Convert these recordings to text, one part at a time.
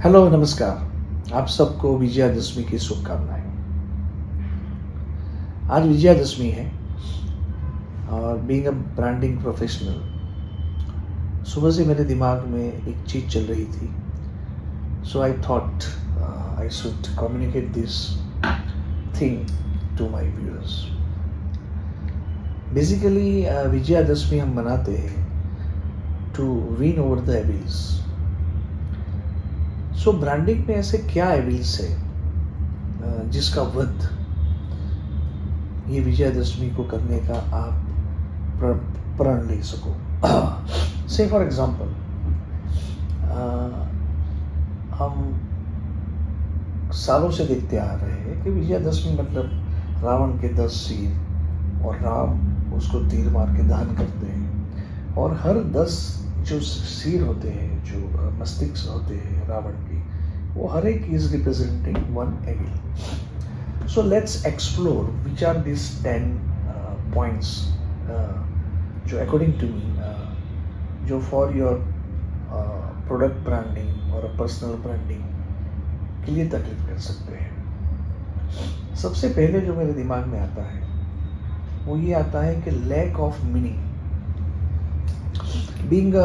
Hello नमस्कार। आप सबको विजयादशमी की शुभकामनाएं। आज विजयादशमी है और बीइंग अ ब्रांडिंग प्रोफेशनल सुबह से मेरे दिमाग में एक चीज़ चल रही थी। So I thought I should communicate this thing to my viewers. Basically Vijayadashami हम मनाते हैं to win over the evils. So branding में ऐसे क्या एविल्स है जिसका वध ये विजयादशमी को करने का आप प्रण ले सको। से फॉर एग्जाम्पल हम सालों से देखते आ रहे हैं कि विजयादशमी मतलब रावण के 10 सिर और राम उसको तीर मार के दहन करते हैं और हर 10 जो सिर होते हैं, जो मस्तिष्क होते हैं रावण की, वो हर एक is representing one evil. So let's explore which are these 10 points जो according to me जो for your product branding और personal branding के लिए तकलीफ कर सकते हैं। सबसे पहले जो मेरे दिमाग में आता है वो ये आता है कि lack of meaning. Being a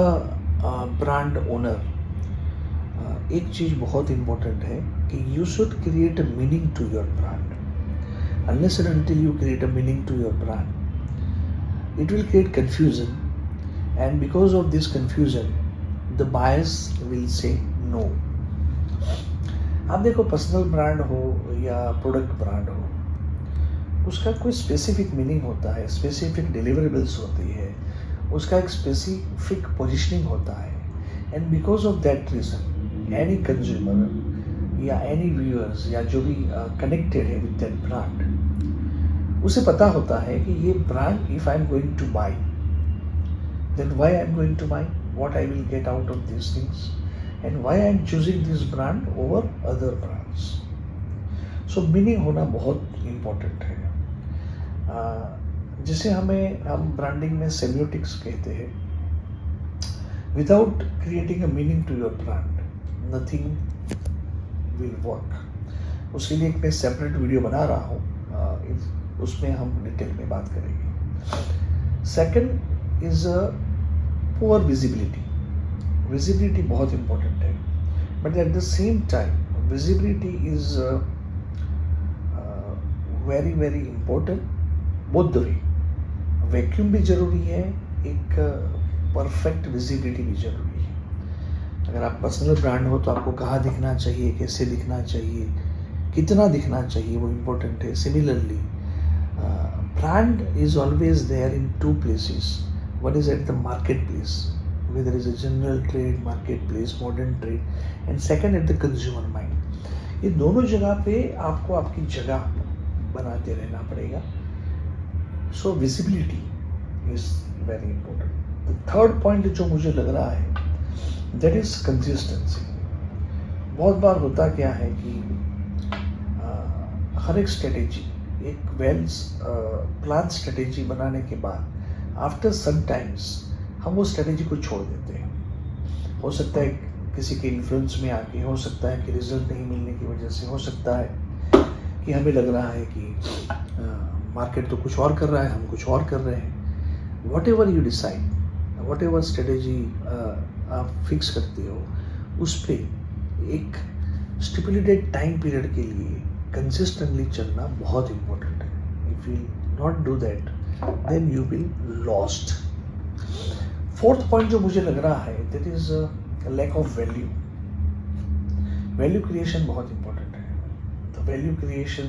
brand owner एक चीज़ बहुत इम्पोर्टेंट है कि you should create a meaning to your brand. Unless and until you create a meaning to your brand, it will create confusion, and because of this confusion, the buyers will say no. आप देखो, personal brand हो या product brand हो, उसका कोई specific meaning होता है, specific deliverables होती है, उसका एक स्पेसिफिक पोजिशनिंग होता है, and because of that reason any consumer या एनी व्यूअर्स या जो भी कनेक्टेड है विद दैट ब्रांड, उसे पता होता है कि ये brand, if I am going to buy, then why I am going to buy, what I will get out of this things, and why I am choosing this brand over other brands. So meaning होना बहुत important है, जिसे हम branding में semiotics कहते हैं। Without creating a meaning to your brand, nothing will work. उसके लिए एक मैं सेपरेट वीडियो बना रहा हूँ, उसमें हम डिटेल में बात करेंगे। Second is poor visibility. Visibility बहुत इम्पोर्टेंट है, but at the same time visibility is very very important both the way. Vacuum भी जरूरी है, एक परफेक्ट विजिबिलिटी भी जरूरी है। अगर आप पर्सनल ब्रांड हो तो आपको कहाँ दिखना चाहिए, कैसे दिखना चाहिए, कितना दिखना चाहिए, वो इम्पोर्टेंट है। Similarly brand is always there in two places. One is at the marketplace, where there is a general trade, marketplace, modern trade, and second at the consumer mind. ये दोनों जगह पे आपको आपकी जगह बनाते रहना पड़ेगा। So visibility is very important. The third point जो मुझे लग रहा है, that is consistency. बहुत बार होता क्या है कि हर एक स्ट्रेटेजी, एक वेल प्लान स्ट्रेटेजी बनाने के बाद आफ्टर सम टाइम्स हम वो स्ट्रेटेजी को छोड़ देते हैं। हो सकता है किसी के इन्फ्लुएंस में आके, हो सकता है कि रिजल्ट नहीं मिलने की वजह से, हो सकता है कि हमें लग रहा है कि मार्केट तो कुछ और कर रहा है, हम कुछ और कर रहे हैं। What ever you decide, what ever strategy आप फिक्स करते हो, उस पर एक स्टिपुलेटेड टाइम पीरियड के लिए कंसिस्टेंटली चलना बहुत इम्पोर्टेंट है। If you not do that, then you will lost. Fourth point जो मुझे लग रहा है, that is lack of value. Value creation बहुत इम्पोर्टेंट है। The value creation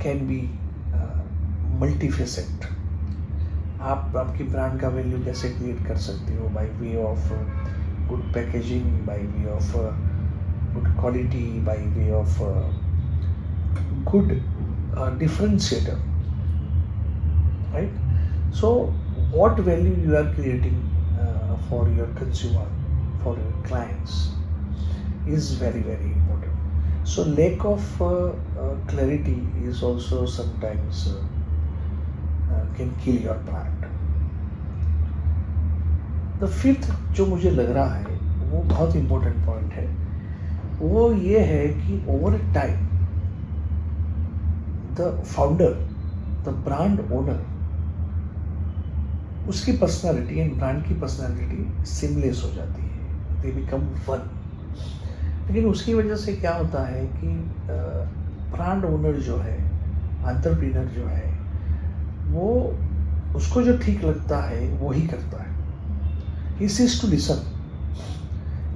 can be multifacet. आप आपकी ब्रांड का वैल्यू कैसे क्रिएट कर सकते हो? By way of good packaging, by way of good quality, by way of good differentiator, right? So what value you are creating for your consumer, for your clients, is very very important. So lack of clarity is also sometimes can kill your brand. The fifth जो मुझे लग रहा है वो बहुत important point है, वो ये है कि over time the founder, the brand owner, उसकी पर्सनालिटी एंड ब्रांड की पर्सनालिटी सिमलेस हो जाती है, दे बिकम वन। लेकिन उसकी वजह से क्या होता है कि ब्रांड ओनर जो है, एंटरप्रेन्योर जो है, वो उसको जो ठीक लगता है वो ही करता है। He ceases to listen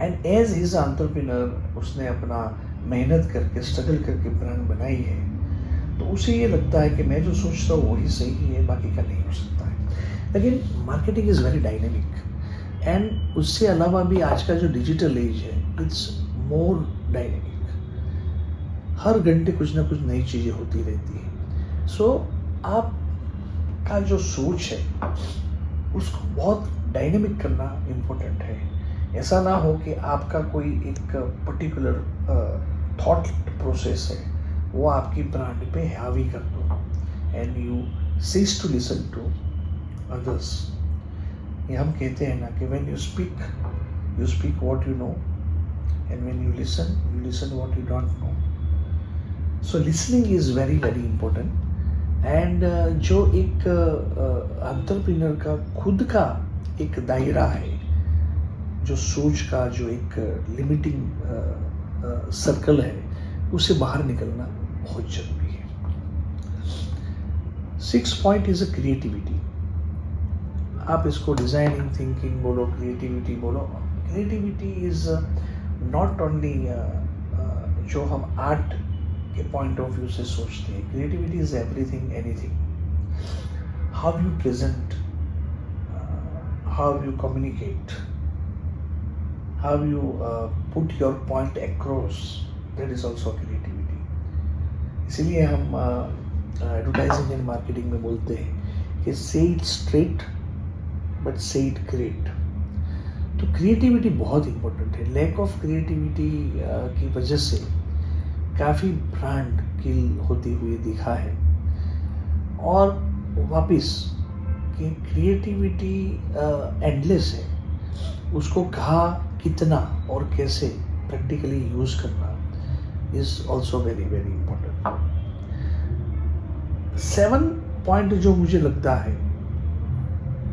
and as his entrepreneur, उसने अपना मेहनत करके स्ट्रगल करके ब्रांड बनाई है, तो उसे ये लगता है कि मैं जो सोचता हूँ वही सही है, बाकी का नहीं हो सकता है। लेकिन marketing is very dynamic and उससे अलावा भी आज का जो डिजिटल एज है, इट्स मोर डायनेमिक। हर घंटे कुछ ना कुछ नई चीज़ें होती रहती है। सो आप का जो सोच है उसको बहुत डायनेमिक करना इम्पोर्टेंट है। ऐसा ना हो कि आपका कोई एक पर्टिकुलर थॉट प्रोसेस है वो आपकी ब्रांड पे हावी कर दो and you cease to listen to others. ये हम कहते हैं ना कि when you speak what you know and when you listen what you don't know. So listening is very very important and जो एक एंटरप्रेन्योर का खुद का एक दायरा है, जो सोच का जो एक लिमिटिंग सर्कल है, उसे बाहर निकलना बहुत जरूरी है। 6 पॉइंट इज अ क्रिएटिविटी। आप इसको डिजाइनिंग थिंकिंग बोलो, क्रिएटिविटी बोलो। क्रिएटिविटी इज नॉट ओनली जो हम आर्ट के पॉइंट ऑफ व्यू से सोचते हैं। Creativity is everything, anything. How you present, how you communicate, how you put your point across, that is also creativity. इसीलिए हम एडवर्टाइजिंग एंड मार्केटिंग में बोलते हैं कि say it straight but say it great। तो क्रिएटिविटी बहुत important है। Lack of creativity की वजह से काफ़ी ब्रांड किल होती हुई दिखा है। और वापस कि क्रिएटिविटी एंडलेस है, उसको कहाँ, कितना और कैसे प्रैक्टिकली यूज करना is also very very important. 7 point जो मुझे लगता है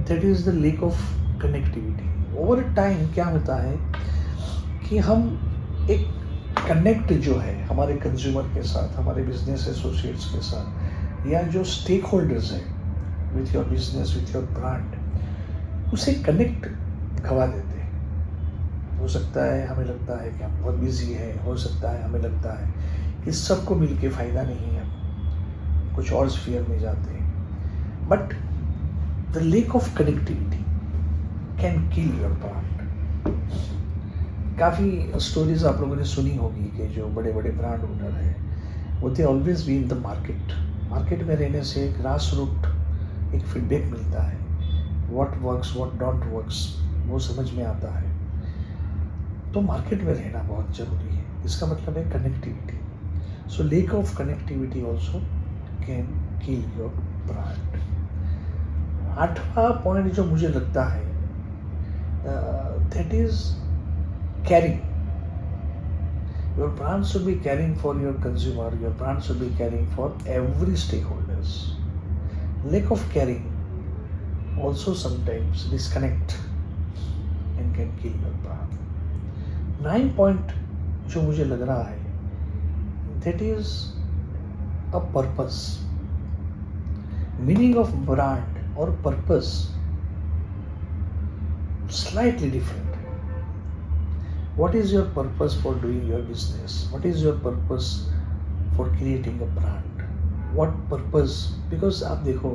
that is the lack of connectivity. Over time क्या होता है कि हम एक कनेक्ट जो है हमारे कंज्यूमर के साथ, हमारे बिजनेस एसोसिएट्स के साथ, या जो स्टेक होल्डर्स हैं with your business, with your brand, उसे कनेक्ट गवा देते हैं। हो सकता है हमें लगता है कि हम बहुत बिजी हैं, हो सकता है हमें लगता है कि सबको मिलके फ़ायदा नहीं है, कुछ और स्फीयर में जाते हैं। But the lack of connectivity can kill your brand. काफ़ी स्टोरीज आप लोगों ने सुनी होगी कि जो बड़े बड़े ब्रांड ओनर हैं वो they always be in the market में रहने से ग्रास रूट एक फीडबैक मिलता है, what works what don't works वो समझ में आता है। तो मार्केट में रहना बहुत ज़रूरी है, इसका मतलब है connectivity. So lack of connectivity also can kill your brand. 8वां पॉइंट जो मुझे लगता है that is caring. Your brand should be caring for your consumer, your brand should be caring for every stake holders. Lack of caring also sometimes disconnect and can kill your brand. 9 point जो मुझे लग रहा है that is a purpose. Meaning of brand और purpose slightly different है। What is your purpose for doing your business? What is your purpose for creating a brand? What purpose? Because आप देखो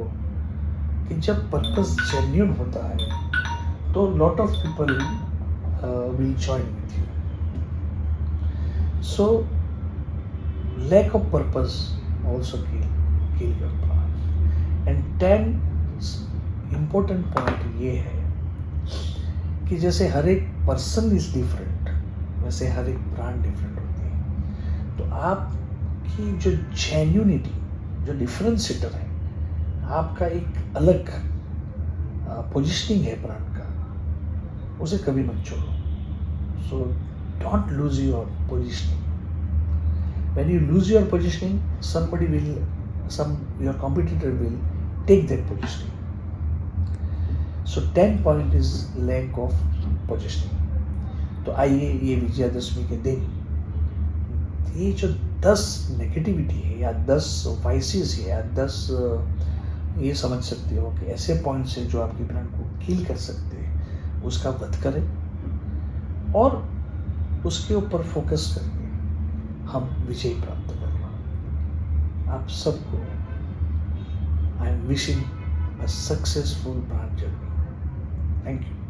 कि जब पर्पस जेन्युइन होता है तो lot of people will join with you. So lack of purpose also kill your brand. And 10 important point ये है कि जैसे हर एक पर्सन इज डिफरेंट, वैसे हर एक ब्रांड डिफरेंट होती है। तो आपकी जो जेन्युइनिटी, जो डिफरेंशिएटर है, आपका एक अलग पोजिशनिंग है ब्रांड का, उसे कभी मत छोड़ो। So don't lose your positioning. When you lose your positioning, your competitor will take that positioning. So 10 point is lack of positioning. तो आइए ये विजयादशमी के दिन ये जो 10 नेगेटिविटी है या 10 वाइसेस है या 10 ये समझ सकते हो कि ऐसे पॉइंट्स हैं जो आपके ब्रांड को किल कर सकते हैं, उसका वध करें और उसके ऊपर फोकस करके हम विजय प्राप्त करें। आप सबको I am wishing a successful brand journey. Thank you.